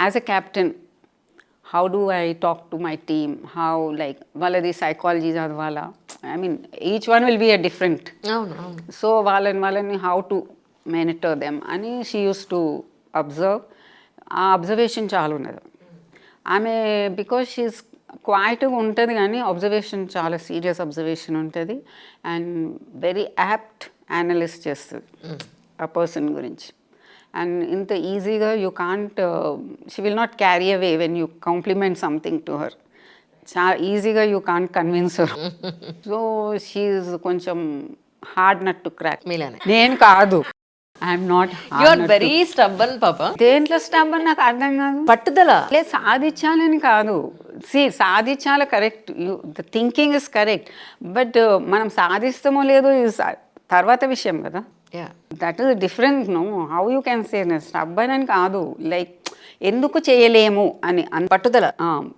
as a captain, how do I talk to my team, how like వాళ్ళది psychology చదవాలా, I mean each one will be a different. So వాళ్ళని how to monitor them అని she used to observe. ఆ observation చాలా ఉన్నది ఆమె, because she is క్వైట్గా ఉంటుంది కానీ అబ్జర్వేషన్ చాలా సీరియస్ అబ్జర్వేషన్ ఉంటుంది అండ్ వెరీ యాప్ట్ అనలిస్ట్ చేస్తుంది ఆ పర్సన్ గురించి. అండ్ ఇంత ఈజీగా you can't, she will not carry away when you compliment something to her. చాలా ఈజీగా you can't convince her. So she's కొంచెం హార్డ్ నట్ టు క్రాక్. నేను కాదు, I'm not. You are very stubborn పాప. దేంట్లో స్టబ్బన్ నాకు అర్థం కాదు. పట్టుదల లేదు, సాధించాలని కాదు. సాధించాలి, correct, the thinking is correct, but మనం సాధిస్తామో లేదో తర్వాత విషయం కదా. That is different. No, how you can say stubborn అని కాదు, లైక్ ఎందుకు చేయలేము అని పట్టుదల.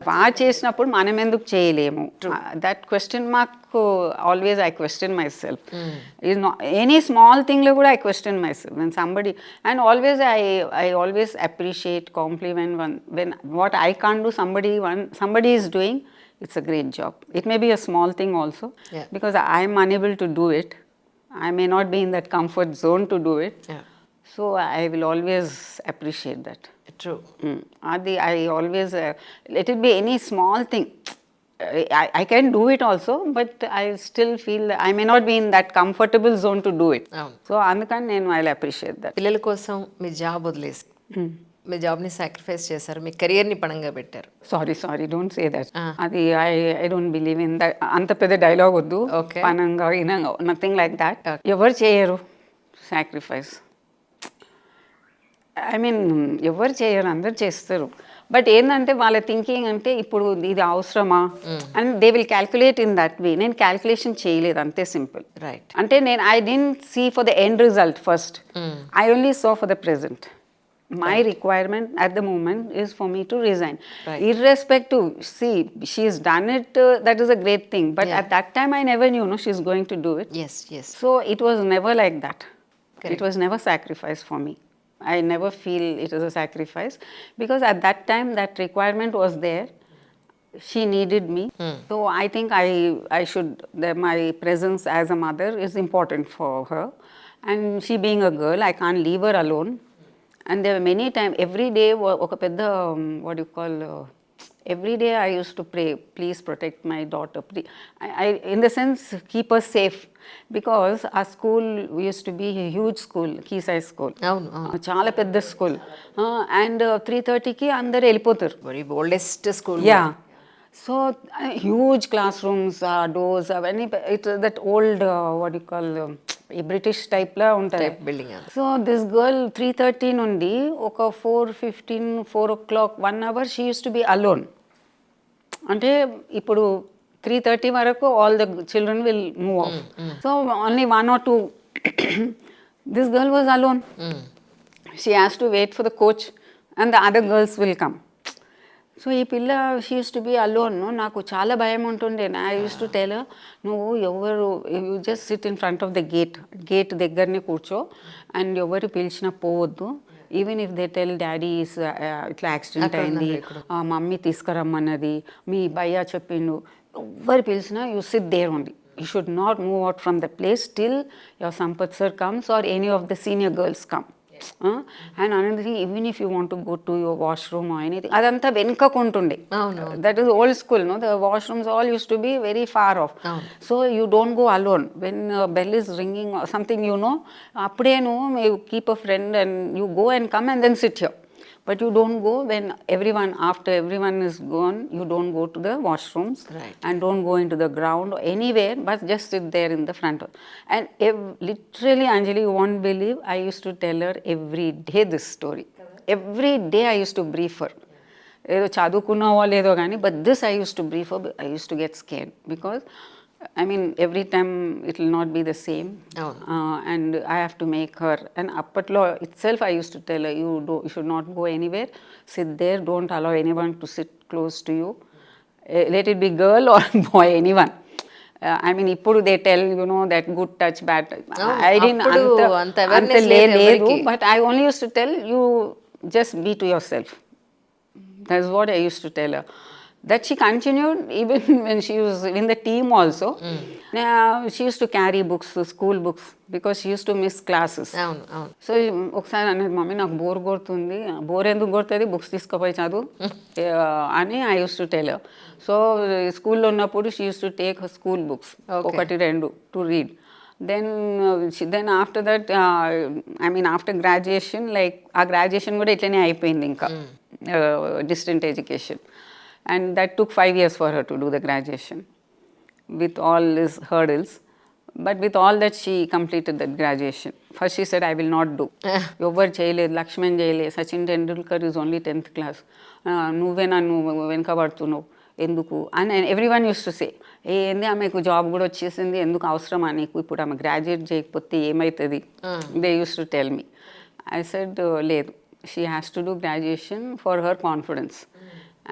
బాగా చేసినప్పుడు మనం ఎందుకు చేయలేము, that question mark always I question myself. Any small థింగ్లో కూడా I question myself when somebody, and always I always appreciate, compliment when what I can't do, somebody is doing, it's a great job. It may be a small thing also, because I am unable to do it. I may not be in that comfort zone to do it. So I will always appreciate that. True. I always, let it be any small thing. I can do it also, but I still feel I may not be in that comfortable zone to do it. So అందుకని నేను I'll appreciate that. పిల్లల కోసం మీ job వదిలేసి మీ జాబ్ని sacrifice చేశారు, మీ కెరియర్ని పణంగా పెట్టారు. Sorry don't say that. అది I don't believe in that. అంత పెద్ద డైలాగ్ వద్దు. పనంగా ఇనంగా, నథింగ్ లైక్ దాట్. ఎవరు చేయరు సాక్రిఫైస్. ఐ మీన్ ఎవరు చేయరు, అందరు చేస్తారు. బట్ ఏంటంటే వాళ్ళ థింకింగ్ అంటే ఇప్పుడు ఇది అవసరమా and they will calculate in that way. నేను క్యాల్కులేషన్ చేయలేదు, అంతే సింపుల్. రైట్. అంటే నేను I didn't see for the end result first, I only saw for the present. My requirement at the moment is for me to resign. Irrespective, see, she's done it, that is a great thing. But at that time, I never knew, no, she's going to do it. Yes. So it was never like that. Correct. It was never sacrifice for me. I never feel it is a sacrifice, because at that time, that requirement was there. She needed me. So I think I should, my presence as a mother is important for her. And she being a girl, I can't leave her alone. And there were many times, every day, oka pedda, what do you call, every day I used to pray, please protect my daughter. I in the sense, keep her safe. Because our school used to be a huge school, Keyside school. Chala pedda school. And 3:30ki andaru vellipotaru. Very oldest school. Yeah. So huge classrooms, doors, that old, what do you call, British టైప్లో ఉంటుంది building. So this girl 3:30 నుండి ఒక 4:15, 4 o'clock 1 hour she use to be alone. అంటే ఇప్పుడు 3:30 వరకు all the children will move off. So only 1 or 2 this girl was alone. She has to wait for the coach and the other girls will come. So ఈ పిల్ల she use to be alone. నాకు చాలా భయం ఉంటుండే. I use to tell నువ్వు ఎవరు, you just sit in front of the gate దగ్గరనే కూర్చో, అండ్ ఎవరు పిలిచినా పోవద్దు. Even if they tell daddy ఇట్లా యాక్సిడెంట్ అయింది, మమ్మీ తీసుకురమ్మన్నది, మీ భయ్యా చెప్పిండు, ఎవరు పిలిచినా you sit there only. You should not move out from the place till your Sampath sir comes or any of the senior girls come. And another thing, even if you want to go to your washroom or anything, adantha venkakuntunde. That is old school, no? The washrooms all used to be very far off. So you don't go alone. When bell is ringing or something, you know, appude you keep a friend and you go and come and then sit here. But you don't go when after everyone is gone, you don't go to the washrooms. Right. And don't go into the ground or anywhere, but just sit there in the front. And literally, Anjali, you won't believe, I used to tell her every day this story. Every day I used to brief her. ఏదో చదువుకున్నావో లేదో కానీ, but this I used to brief her. I used to get scared because I mean every time it will not be the same. And I have to make her, and appatlo itself I used to tell her, you should not go anywhere, sit there, don't allow anyone to sit close to you, let it be girl or boy, anyone. I mean ఇప్పుడు they tell, you know, that good touch, bad touch. I didn't anta ledu, but I only used to tell you, just be to yourself. That's what I used to tell her. That she continued even when she was in the team also. She used to carry books, school books, because she used to miss classes. అవును అవును so ఒకసారి అనేది mummy నాకు bore కొడుతుంది, bore ఎందుకు కొడుతుంది, books తీసుకుపోయి చదువు అని I use to tell. So స్కూల్లో ఉన్నప్పుడు she use to take school books ఒకటి రెండు to read. Then after that I mean after graduation, like ఆ గ్రాడ్యుయేషన్ కూడా ఇట్లనే అయిపోయింది ఇంకా, distant education. And that took 5 years for her to do the graduation with all these hurdles. But with all that, she completed that graduation. First she said, I will not do. Ever cheyaledu, Lakshman cheyaledu, Sachin Tendulkar is only 10th class. Nuve nannu venkabadtunavu enduku. And everyone used to say, ఏంది ఆమెకు job కూడా వచ్చేసింది, ఎందుకు అవసరమా నీకు ఇప్పుడు, ఆమె graduate చేయకపోతే ఏమవుతుంది, they use to tell me. I said లేదు, she has to do graduation for her confidence.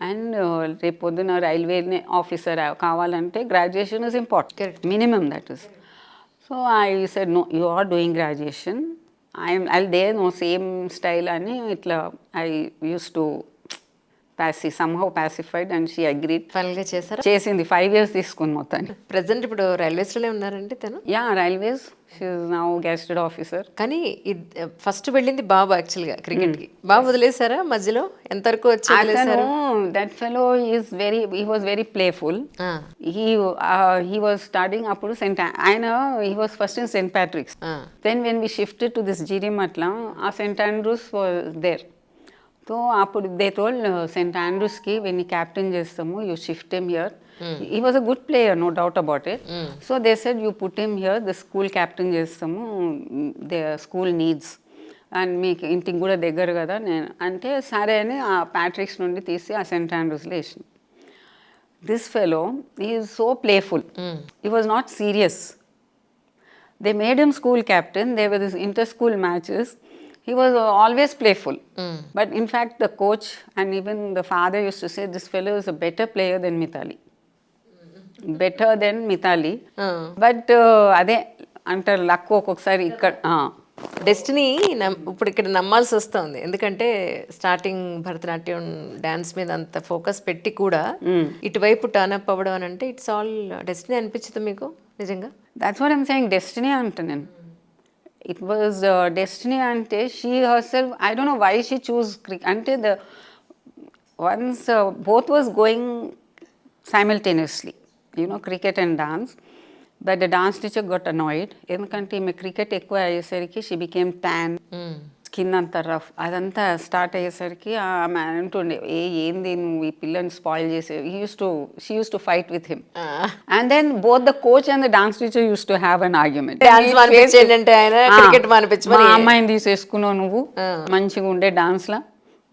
And రేపు పొద్దున రైల్వే ఆఫీసర్ కావాలంటే graduation is important, minimum that is. So I said no, you are doing graduation, I they know same style అని ఇట్లా I use to somehow pacified, and she agreed. ఫైనల్గా చేశారా? చేసింది. 5 years తీసుకుంది మొత్తాన్ని. ప్రజెంట్ ఇప్పుడు రైల్వేస్లోనే ఉన్నారండి తను? Yeah, railways, she is now గెస్టెడ్ officer. కానీ ఫస్ట్ వెళ్ళింది బాబు యాక్చువల్గా క్రికెట్కి. బాబు వదిలేశారా మధ్యలో? ఎంతవరకు వచ్చి వదిలేశారు? That fellow he was very playful. He was starting అప్పుడు he was first in Saint Patrick's. Then when we shifted to this జీడియం అట్లా, ఆ Saint Andrew's was there. So అప్పుడు దే టోల్డ్ సెయింట్ ఆండ్రూస్కి వెన్ క్యాప్టెన్ చేస్తాము, you shift him here. He was a good player, no doubt about it. So they said you put him here, the school captain చేస్తాము, the school needs, and మీకు ఇంటికి కూడా దగ్గర కదా. నేను అంటే సరే అని ఆ ప్యాట్రిక్స్ నుండి తీసి ఆ సెయింట్ ఆండ్రూస్లో వేసిన. This fellow he is so playful, he was not serious. They made him school captain, they were this inter school matches. He was always playful. But in fact, the coach and even the father used to say, this fellow is a better player than Mithali. Better than Mithali. But అదే అంటారు, luck ఒక్కొక్కసారి ఇక్కడ destiny ఇప్పుడు ఇక్కడ నమ్మాల్సి వస్తుంది. ఎందుకంటే starting Bharatanatyam dance మీద అంత ఫోకస్ పెట్టి కూడా ఇటువైపు టర్న్ అప్ అవ్వడం అని అంటే ఇట్స్ ఆల్ డెస్టినీ అనిపించింది మీకు నిజంగా? That's what I'm saying, destiny అంటే నేను. It was destiny ante she herself, I don't know why she chose cricket ante. The once both was going simultaneously, you know, cricket and dance. But the dance teacher got annoyed endukante me cricket ekku ayesariki she became tan, skin అంతా rough, అదంతా start అయ్యేసరికి ఆమె అంటుండే, ఏంది నువ్వు ఈ పిల్లని spoil చేసే. She use to fight with him. And then both the coach and the dance teacher use to have an argument. మా అమ్మాయిని తీసేసుకున్నావు నువ్వు, మంచిగా ఉండే డాన్స్లా,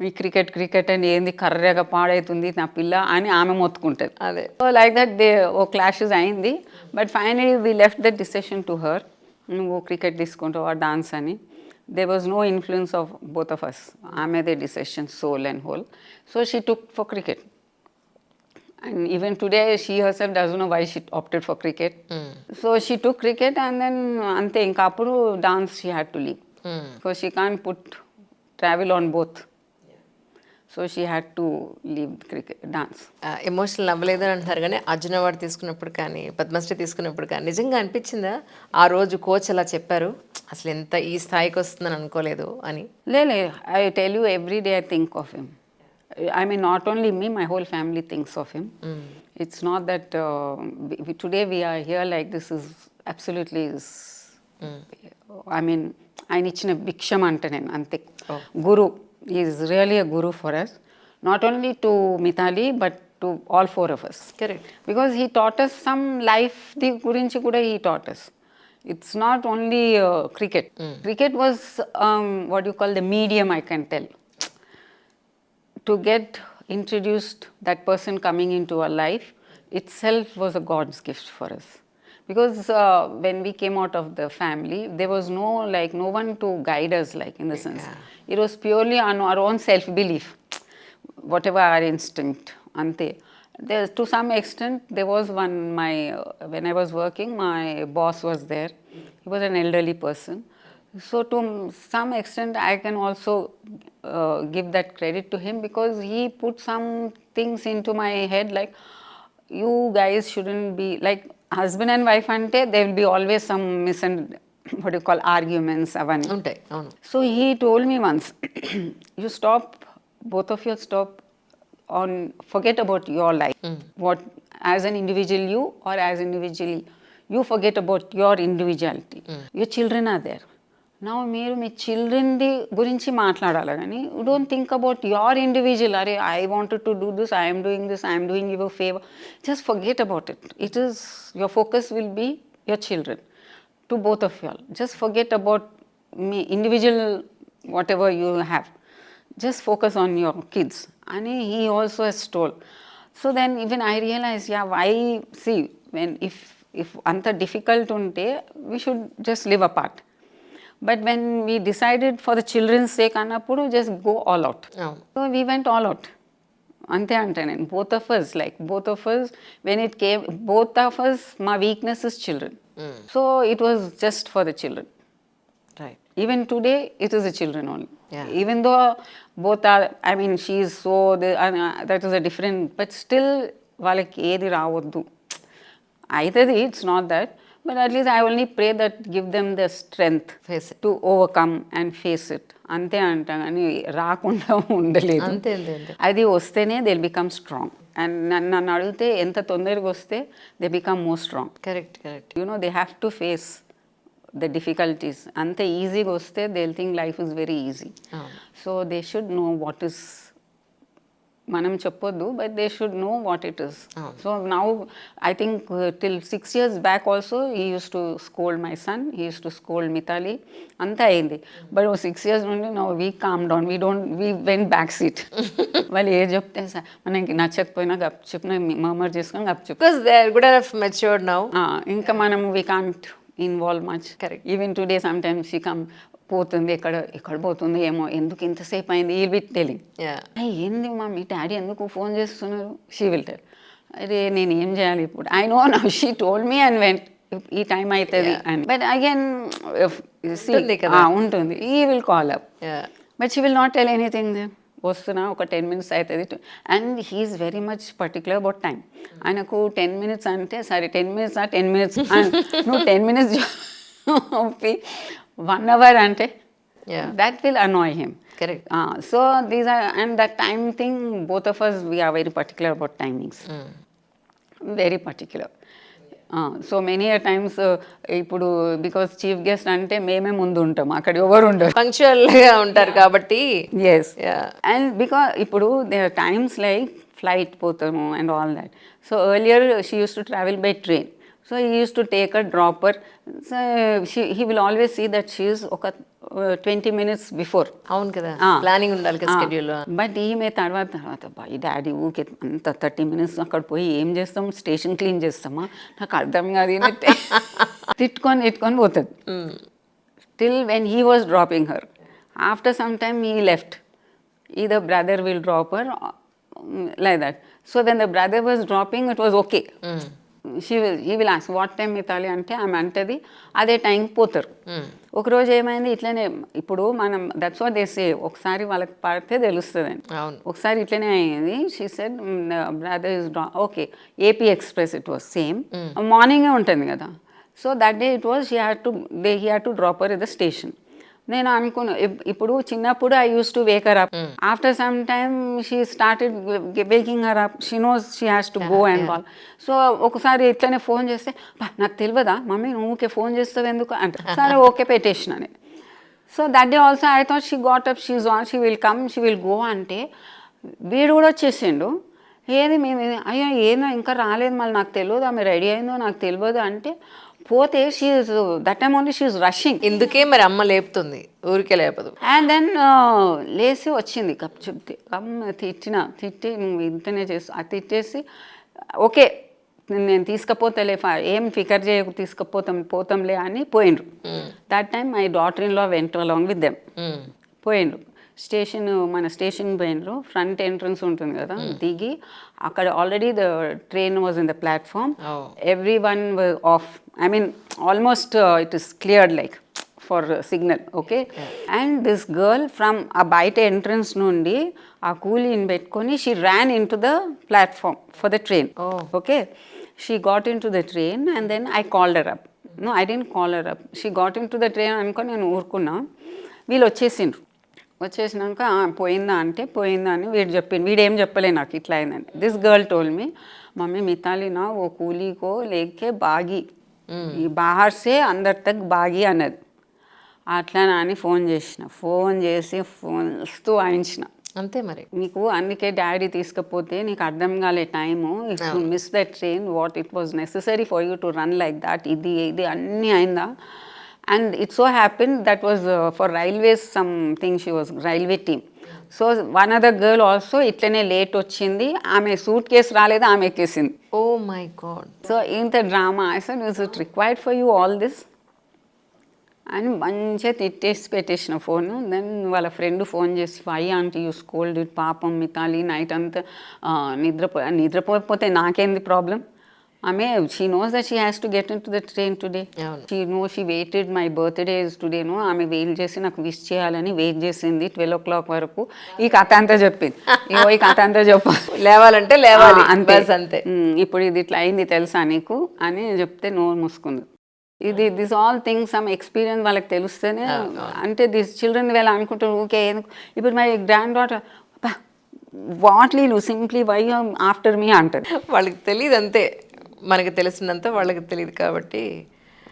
ఈ క్రికెట్ అని ఏంది కర్రగా పాడవుతుంది నా పిల్ల అని ఆమె మొత్తుకుంటుంది. అదే లైక్ దట్ దే ఓ క్లాషెస్ అయింది. But finally we left that decision to her, నువ్వు క్రికెట్ తీసుకుంటావు ఆ డాన్స్ అని. There was no influence of both of us. I made the decision, soul and whole. So she took for cricket. And even today, she herself doesn't know why she opted for cricket. So she took cricket, and then ante inka appudu dance she had to leave. Because she can't travel on both. So she had to leave cricket, dance. Emotional అవ్వలేదు అని అంటారు, కానీ Arjuna award తీసుకున్నప్పుడు కానీ పద్మశ్రీ తీసుకున్నప్పుడు కానీ నిజంగా అనిపించిందా ఆ రోజు కోచ్ అలా చెప్పారు, అసలు ఎంత ఈ స్థాయికి వస్తుందని అనుకోలేదు అని? Lele, I tell you, every day I think of him. I mean, not only me, my whole family thinks of him. It's not that today we are here like this is absolutely I mean, ఆయన ఇచ్చిన భిక్షం అంటే నేను అంతే. గురు, he is really a guru for us, not only to Mithali but to all 4 of us. Correct. Because he taught us some life the gurinchi kuda he taught us. It's not only cricket. Cricket was what you call the medium, I can tell, to get introduced. That person coming into our life itself was a God's gift for us. Because when we came out of the family, there was no one to guide us, like, in the sense. It was purely on our own self-belief, whatever our instinct, ante. To some extent, there was when I was working, my boss was there. He was an elderly person. So to some extent, I can also give that credit to him, because he put some things into my head, like you guys shouldn't be like husband and wife ante there will be always some what do you call arguments avani. ఉంటాయి, అవును. So he told me once, you stop, both of you stop on, forget about your life, what as an individual you, or as individually you forget about your individuality. Your children are there. Now మీరు మీ చిల్డ్రన్ది గురించి మాట్లాడాలి, కానీ you don't think about your individual. అరే I wanted to do this, I'm doing this, I'm doing your favour. Just forget about it. It is your focus will be your children, to both of you all. Just forget about మీ individual whatever you have. Just focus on your kids. And he also has told. So then even I realized, yeah, why, see, when if anta difficult unte, we should just live apart. But when we decided for the children's sake annappudu, just go all out. So we went all out. Ante ante nenu, both of us, when it came, both of us, my weakness is children. So it was just for the children. Right. Even today, it is the children only. Yeah. Even though both are, I mean, she is so, that is a different, but still, వాళ్ళకి ఏది రావద్దు అవుతుంది. It's not that, but at least I only pray that give them the strength Face it. To overcome and face it. అంతే అంట, కానీ రాకుండా ఉండలేదు. అంతే అంతే అంతే. అది వస్తేనే దే బికమ్ స్ట్రాంగ్. అండ్ నన్ను అడిగితే ఎంత తొందరగా వస్తే they become more strong. Correct correct. You know, they have to face the difficulties. Ante easy ga vaste, they'll think life is very easy. So they should know what is, manam cheppoddu, but they should know what it is. So now I think till 6 years back also, he used to scold my son, he used to scold Mithali, anta ayindi. But 6 years nundi now we calmed down, we went back seat. వాళ్ళు ఏ చెప్తే మనకి నచ్చకపోయినా గప్ చెప్పిన murmur చేసుకొని గప్ చెప్పు. Because they are good enough matured now. ఇంకా మనం we can't involve much. Correct. Even today sometimes she come, పోతుంది ఎక్కడ పోతుంది ఏమో, ఎందుకు ఇంతసేపు అయింది, ఈ విల్ టెలింగ్. ఏంది మమ్మీ డాడీ ఎందుకు ఫోన్ చేస్తున్నారు, షీ విల్ టెల్. అరే నేను ఏం చేయాలి ఇప్పుడు, I know now, she told me and went, ఈ టైం అవుతుంది అని. బట్ అగైన్ ఉంటుంది, he will call up, but she will not tell anything. వస్తున్నా ఒక 10 minutes అవుతుంది. And he's very much particular about time. ఆయనకు 10 minutes అంటే సరే 10 minutes 10 minutes, నువ్వు 10 minutes 1 hour అంటే that will annoy him. Correct. So these are, and that time thing, both of us, we are very particular about timings. Very particular. So many a times ఇప్పుడు because chief guest అంటే మేమే ముందు ఉంటాం, అక్కడ ఎవరు ఉండరు, పంక్చువల్గా ఉంటారు కాబట్టి. ఎస్. అండ్ బికాస్ ఇప్పుడు they are times like flight పోతాము and all that. So earlier she use to travel by train. So he use to take a dropper. So he will always see that she is ఒక 20 minutes before. అవును కదా, planning ఉండాలి కదా schedule. But ఈమె తర్వాత bye daddy ఊకే అంత 30 minutes అక్కడ పోయి ఏం చేస్తాం, స్టేషన్ క్లీన్ చేస్తామా, నాకు అర్థం కాదు, తిట్టుకొని పోతుంది. Till when he was dropping her. After some time he left, either brother will drop her, like that. So when the brother was dropping, it was okay. he will ask what time Mithali అంటే ఆమె అంటది అదే time పోతారు. ఒకరోజు ఏమైంది ఇట్లనే, ఇప్పుడు మనం దట్స్ వాట్ దే సే, ఒకసారి వాళ్ళకి పడితే తెలుస్తుంది అని. ఒకసారి ఇట్లనే అయింది. She said brother is okay, AP express it was same, మార్నింగే ఉంటుంది కదా. So that day it was he had to drop her at the station. నేను అనుకున్నా, ఇప్పుడు చిన్నప్పుడు I use to Wake her up. After some time she started waking her up. She knows she has to go and all. So ఒకసారి ఇట్లనే phone చేస్తే, నాకు తెలియదా mummy నువ్వుకే phone చేస్తావు ఎందుకు అంటే, సరే ఓకే పెట్టేసిన నేను. So that day also I thought she got up, she will come, she will go అంటే వీడు కూడా వచ్చేసిండు. ఏది మేము, అయ్యో ఏదో ఇంకా రాలేదు, మళ్ళీ నాకు తెలియదు, ఆమె రెడీ అయిందో నాకు తెలియదు అంటే పోతే she's that time only she's rushing. ఇందుకే మరి అమ్మ లేపుతుంది, ఊరికే లేపదు. అండ్ దెన్ లేసి వచ్చింది, కప్ చెప్తే అమ్మ తిట్టి నువ్వు ఇంతనే చేసి అది తిట్టేసి ఓకే నేను తీసుకపోతలే, ఏం ఫికర్ చేయకు, పోతాంలే అని పోయిండ్రు. That time my daughter in law vent along with them. పోయిండ్రు స్టేషన్, మన స్టేషన్ పోయినరు. ఫ్రంట్ ఎంట్రన్స్ ఉంటుంది కదా, దిగి అక్కడ already the train was in the platform. Every one was of, I mean almost it is cleared, like for signal, okay. And this girl from ఆ బయట entrance నుండి ఆ కూలీని పెట్టుకొని she Ryan in to the platform for the train, okay. She got into the train and then I called her up. No, I didn't call her up, she got into the train అనుకొని నేను ఊరుకున్నా. వీళ్ళు వచ్చేసిండ్రు. వచ్చేసినాక పోయిందా అంటే పోయిందా అని వీడేం చెప్పలే నాకు ఇట్లా అయిందని. This girl told me, mummy Mithali నా ఓ కూలీకో లేకే బాగి ఈ బాహర్సే అందరి తక్ బాగి అన్నది. అట్లా అని ఫోన్ చేసి ఫోన్ ఇస్తూ వాయించిన. అంతే మరి. నీకు అందుకే డాడీ తీసుకపోతే నీకు అర్థం కాలే time, if you miss that train what it was necessary for you to run like that, ఇది అన్నీ అయిందా. And it so happen that was for railways something, she was railway team. So one other girl also ఇట్లనే late వచ్చింది, ఆమె suitcase రాలేదు, ఆమె ఎక్కేసింది. Oh my God. So ఇంత drama. I said is it required for you all this అని మంచిగా తిట్టేసి పెట్టేసిన ఫోను. దెన్ వాళ్ళ ఫ్రెండ్ ఫోన్ చేసి, why aunty you scolded it, పాపం మితాలి నైట్ అంతా నిద్రపోకపోతే నాకేంది ప్రాబ్లం. ఆమె she knows that she has to get into the train today. She waited my birthday టుడేను, ఆమె వెయిట్ చేసి నాకు విష్ చేయాలని వెయిట్ చేసింది 12 o'clock వరకు. ఈ కథ అంతా చెప్పింది. ఈ కథ అంతా లేవాలంటే లేవాలి అంతే అంతే. ఇప్పుడు ఇది ఇట్లా అయింది తెలుసా నీకు అని చెప్తే నోరు మూసుకుంది. This all things some experience వాళ్ళకి తెలుస్తేనే. అంటే దిస్ చిల్డ్రన్ వీళ్ళు అనుకుంటారు ఓకే. ఇప్పుడు మై గ్రాండ్ డాటర్ వాట్ లీలు సింప్లీ వై ఆఫ్టర్ మీ అంటారు. వాళ్ళకి తెలియదు అంతే, మనకి తెలిసినంత వాళ్ళకి తెలియదు కాబట్టి